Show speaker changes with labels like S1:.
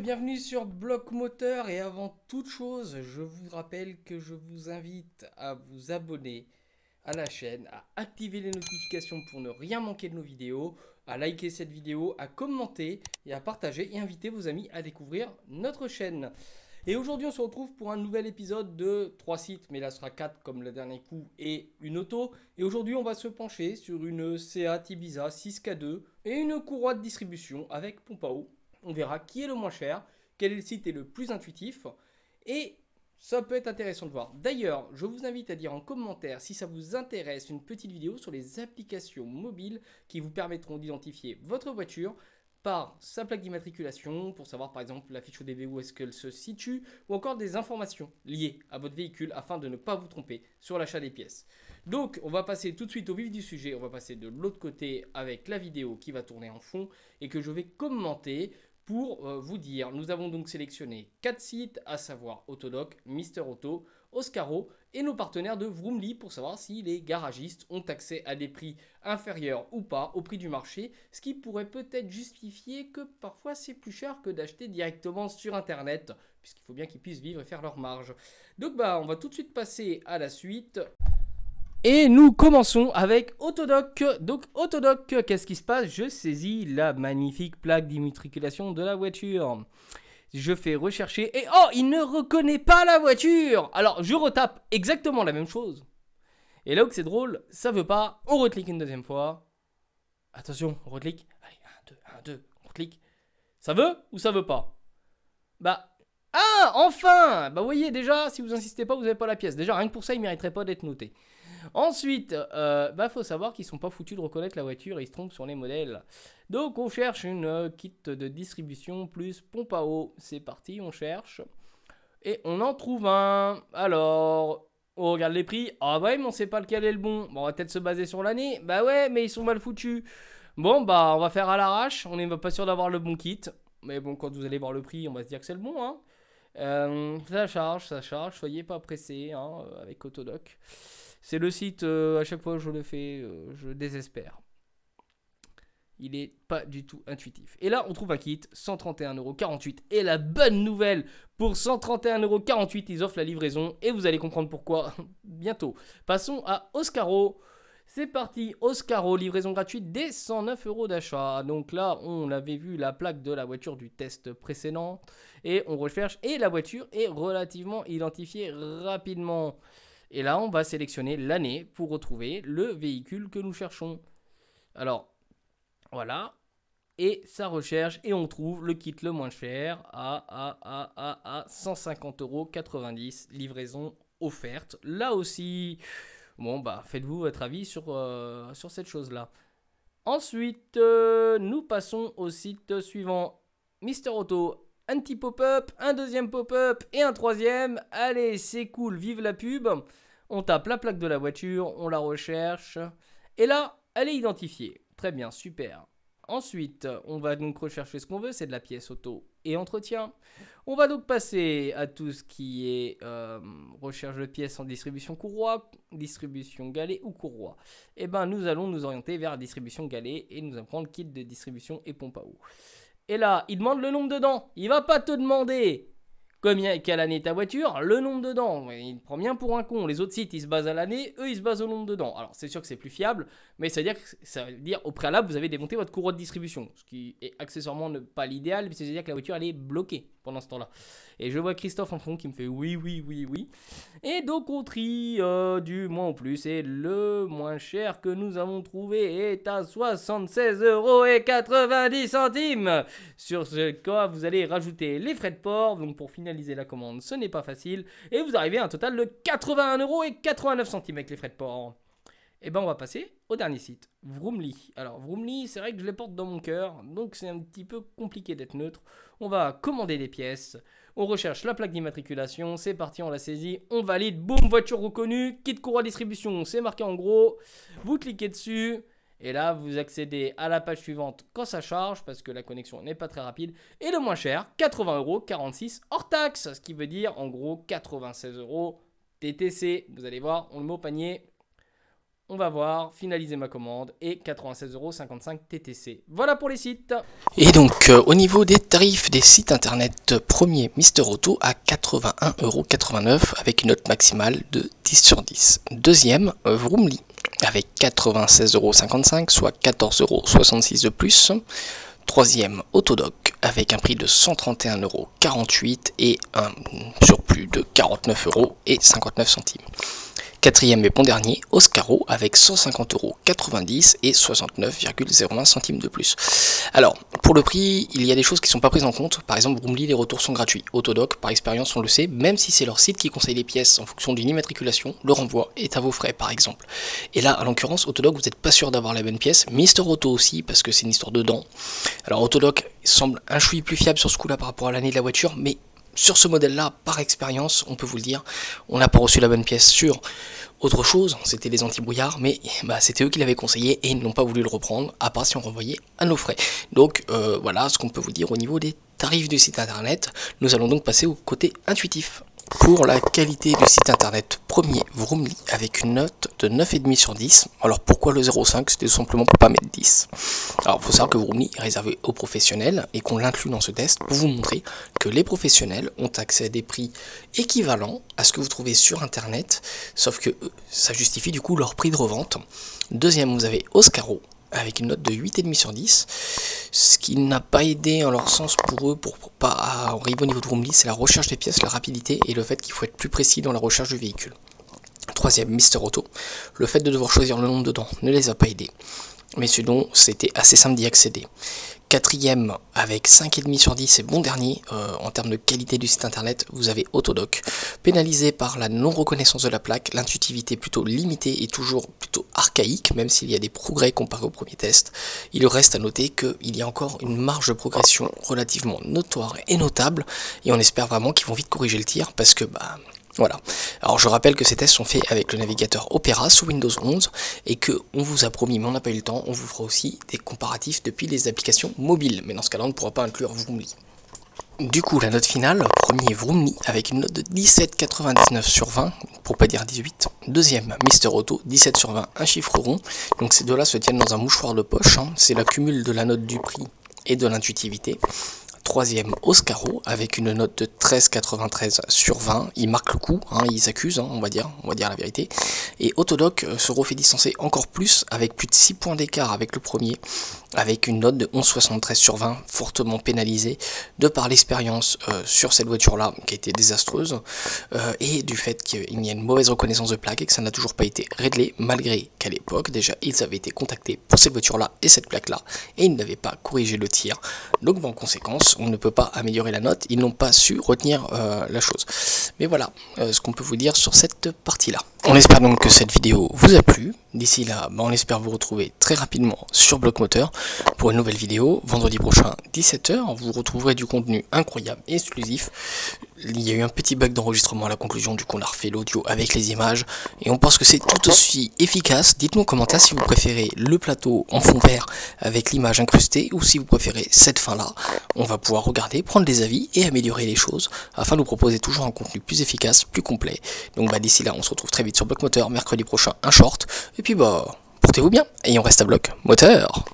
S1: bienvenue sur Bloc Moteur et avant toute chose, je vous rappelle que je vous invite à vous abonner à la chaîne, à activer les notifications pour ne rien manquer de nos vidéos, à liker cette vidéo, à commenter et à partager et inviter vos amis à découvrir notre chaîne. Et aujourd'hui on se retrouve pour un nouvel épisode de 3 sites, mais là ce sera 4 comme le dernier coup et une auto. Et aujourd'hui on va se pencher sur une Seat Ibiza 6K2 et une courroie de distribution avec pompe à eau. On verra qui est le moins cher, quel est le site est le plus intuitif et ça peut être intéressant de voir. D'ailleurs, je vous invite à dire en commentaire si ça vous intéresse une petite vidéo sur les applications mobiles qui vous permettront d'identifier votre voiture par sa plaque d'immatriculation pour savoir par exemple la fiche ODV où est-ce qu'elle se situe ou encore des informations liées à votre véhicule afin de ne pas vous tromper sur l'achat des pièces. Donc on va passer tout de suite au vif du sujet, on va passer de l'autre côté avec la vidéo qui va tourner en fond et que je vais commenter pour vous dire. Nous avons donc sélectionné 4 sites, à savoir Autodoc, Mister Auto, Oscaro et nos partenaires de Vroomly pour savoir si les garagistes ont accès à des prix inférieurs ou pas au prix du marché, ce qui pourrait peut-être justifier que parfois c'est plus cher que d'acheter directement sur internet, puisqu'il faut bien qu'ils puissent vivre et faire leur marge. Donc on va tout de suite passer à la suite. Et nous commençons avec Autodoc. Donc Autodoc, qu'est-ce qui se passe? Je saisis la magnifique plaque d'immatriculation de la voiture. Je fais rechercher et oh, il ne reconnaît pas la voiture. Alors je retape exactement la même chose. Et là où c'est drôle, ça veut pas. On reclique une deuxième fois. Attention, on reclique. Allez, 1, 2, on reclique. Ça veut ou ça veut pas? Ah, enfin. Vous voyez déjà, si vous insistez pas, vous n'avez pas la pièce. Déjà, rien que pour ça, il mériterait pas d'être noté. Ensuite, faut savoir qu'ils sont pas foutus de reconnaître la voiture, ils se trompent sur les modèles. Donc on cherche une kit de distribution plus pompe à eau. C'est parti, on cherche. Et on en trouve un. Alors, on regarde les prix. Ah ouais, mais on sait pas lequel est le bon. Bon, on va peut-être se baser sur l'année. Bah ouais, mais ils sont mal foutus. Bon, on va faire à l'arrache. On n'est pas sûr d'avoir le bon kit. Mais bon, quand vous allez voir le prix, on va se dire que c'est le bon, hein. Ça charge. Soyez pas pressés, hein, avec Autodoc. C'est le site, à chaque fois que je le fais, je désespère. Il est pas du tout intuitif. Et là, on trouve un kit, 131,48 €. Et la bonne nouvelle, pour 131,48 €, ils offrent la livraison. Et vous allez comprendre pourquoi bientôt. Passons à Oscaro. C'est parti, Oscaro, livraison gratuite dès 109 € d'achat. Donc là, on avait vu la plaque de la voiture du test précédent. Et on recherche. Et la voiture est relativement identifiée rapidement. Et là, on va sélectionner l'année pour retrouver le véhicule que nous cherchons. Alors, voilà. Et ça recherche et on trouve le kit le moins cher à 150,90 €. Livraison offerte. Là aussi, bon, faites-vous votre avis sur cette chose-là. Ensuite, nous passons au site suivant. Mister Auto. Un petit pop-up, un deuxième pop-up et un troisième. Allez, c'est cool, vive la pub. On tape la plaque de la voiture, on la recherche. Et là, elle est identifiée. Très bien, super. Ensuite, on va donc rechercher ce qu'on veut, c'est de la pièce auto et entretien. On va donc passer à tout ce qui est recherche de pièces en distribution courroie, distribution galet ou courroie. Et nous allons nous orienter vers la distribution galet et nous allons prendre kit de distribution et pompe à eau. Et là, il demande le nombre de dents. Il va pas te demander quelle année est ta voiture, le nombre de dents. Il prend bien pour un con. Les autres sites, ils se basent à l'année, eux, ils se basent au nombre de dents. Alors, c'est sûr que c'est plus fiable, mais ça veut dire au préalable, vous avez démonté votre courroie de distribution. Ce qui est accessoirement pas l'idéal, mais c'est-à-dire que la voiture, elle est bloquée pendant ce temps-là. Et je vois Christophe en fond qui me fait oui. Et donc, on trie du moins au plus. Et le moins cher que nous avons trouvé est à 76,90 €. Sur ce cas, vous allez rajouter les frais de port. Donc, pour finaliser la commande, ce n'est pas facile. Et vous arrivez à un total de 81,89 € avec les frais de port. Et on va passer au dernier site, Vroomly. Alors Vroomly, c'est vrai que je les porte dans mon cœur, donc c'est un petit peu compliqué d'être neutre. On va commander des pièces, on recherche la plaque d'immatriculation, c'est parti, on la saisit, on valide, boum, voiture reconnue, kit courroie distribution, c'est marqué en gros, vous cliquez dessus. Et là, vous accédez à la page suivante quand ça charge, parce que la connexion n'est pas très rapide. Et le moins cher, 80,46 € hors taxe, ce qui veut dire, en gros, 96 € TTC. Vous allez voir, on le met au panier. On va voir, finaliser ma commande et 96,55 TTC. Voilà pour les sites. Et donc au niveau des tarifs des sites internet, premier Mister Auto à 81,89 € avec une note maximale de 10 sur 10. Deuxième Vroomly avec 96,55 €, soit 14,66 € de plus. Troisième Autodoc avec un prix de 131,48 € et un surplus de 49,59 €. Quatrième et bon dernier, Oscaro avec 150,90 € et 69,01 centimes de plus. Alors, pour le prix, il y a des choses qui ne sont pas prises en compte. Par exemple, Vroomly, les retours sont gratuits. Autodoc, par expérience, on le sait, même si c'est leur site qui conseille les pièces en fonction d'une immatriculation, le renvoi est à vos frais, par exemple. Et là, à l'occurrence, Autodoc, vous n'êtes pas sûr d'avoir la bonne pièce. Mister Auto aussi, parce que c'est une histoire de dents. Alors, Autodoc semble un chouï plus fiable sur ce coup-là par rapport à l'année de la voiture, mais sur ce modèle-là, par expérience, on peut vous le dire, on n'a pas reçu la bonne pièce sur autre chose, c'était les anti-brouillards, mais c'était eux qui l'avaient conseillé et ils n'ont pas voulu le reprendre, à part si on renvoyait à nos frais. Donc voilà ce qu'on peut vous dire au niveau des tarifs du site internet. Nous allons donc passer au côté intuitif. Pour la qualité du site internet, premier Vroomly avec une note de 9,5 sur 10. Alors pourquoi le 0,5? C'était tout simplement pour pas mettre 10. Alors il faut savoir que Vroomly est réservé aux professionnels et qu'on l'inclut dans ce test pour vous montrer que les professionnels ont accès à des prix équivalents à ce que vous trouvez sur internet, sauf que ça justifie du coup leur prix de revente. Deuxième, vous avez Oscaro avec une note de 8,5 sur 10, ce qui n'a pas aidé en leur sens pour eux pour pas arriver au niveau de Vroomly, c'est la recherche des pièces, la rapidité et le fait qu'il faut être plus précis dans la recherche du véhicule. Troisième, Mister Auto, le fait de devoir choisir le nombre de dents ne les a pas aidés, mais sinon c'était assez simple d'y accéder. Quatrième, avec 5,5 sur 10 et bon dernier, en termes de qualité du site internet, vous avez Autodoc, pénalisé par la non-reconnaissance de la plaque, l'intuitivité plutôt limitée et toujours plutôt archaïque, même s'il y a des progrès comparé au premier test. Il reste à noter qu'il y a encore une marge de progression relativement notoire et notable, et on espère vraiment qu'ils vont vite corriger le tir, parce que voilà. Alors je rappelle que ces tests sont faits avec le navigateur Opera sous Windows 11 et que on vous a promis, mais on n'a pas eu le temps, on vous fera aussi des comparatifs depuis les applications mobiles. Mais dans ce cas-là, on ne pourra pas inclure Vroomly. Du coup, la note finale, premier Vroomly avec une note de 17,99 sur 20, pour pas dire 18. Deuxième, Mister Auto, 17 sur 20, un chiffre rond. Donc ces deux-là se tiennent dans un mouchoir de poche, hein. C'est l'accumul de la note du prix et de l'intuitivité. Troisième, Oscaro, avec une note de 13,93 sur 20. Il marque le coup, hein, il s'accuse, hein, on va dire la vérité. Et Autodoc se refait distancer encore plus, avec plus de 6 points d'écart avec le premier, avec une note de 11,73 sur 20, fortement pénalisée, de par l'expérience sur cette voiture-là, qui a été désastreuse, et du fait qu'il y a une mauvaise reconnaissance de plaque et que ça n'a toujours pas été réglé, malgré qu'à l'époque, déjà, ils avaient été contactés pour cette voiture-là et cette plaque-là, et ils n'avaient pas corrigé le tir. Donc, en conséquence, on ne peut pas améliorer la note, ils n'ont pas su retenir la chose. Mais voilà ce qu'on peut vous dire sur cette partie-là. On espère donc que cette vidéo vous a plu. D'ici là, on espère vous retrouver très rapidement sur Bloc Moteur pour une nouvelle vidéo. Vendredi prochain, 17 h, vous retrouverez du contenu incroyable et exclusif. Il y a eu un petit bug d'enregistrement à la conclusion, du coup on a refait l'audio avec les images. Et on pense que c'est tout aussi efficace. Dites-nous en commentaire si vous préférez le plateau en fond vert avec l'image incrustée ou si vous préférez cette fin-là. On va pouvoir regarder, prendre des avis et améliorer les choses afin de vous proposer toujours un contenu plus efficace, plus complet. Donc d'ici là, on se retrouve très vite sur Bloc Moteur, mercredi prochain un short, et puis portez-vous bien, et on reste à Bloc Moteur.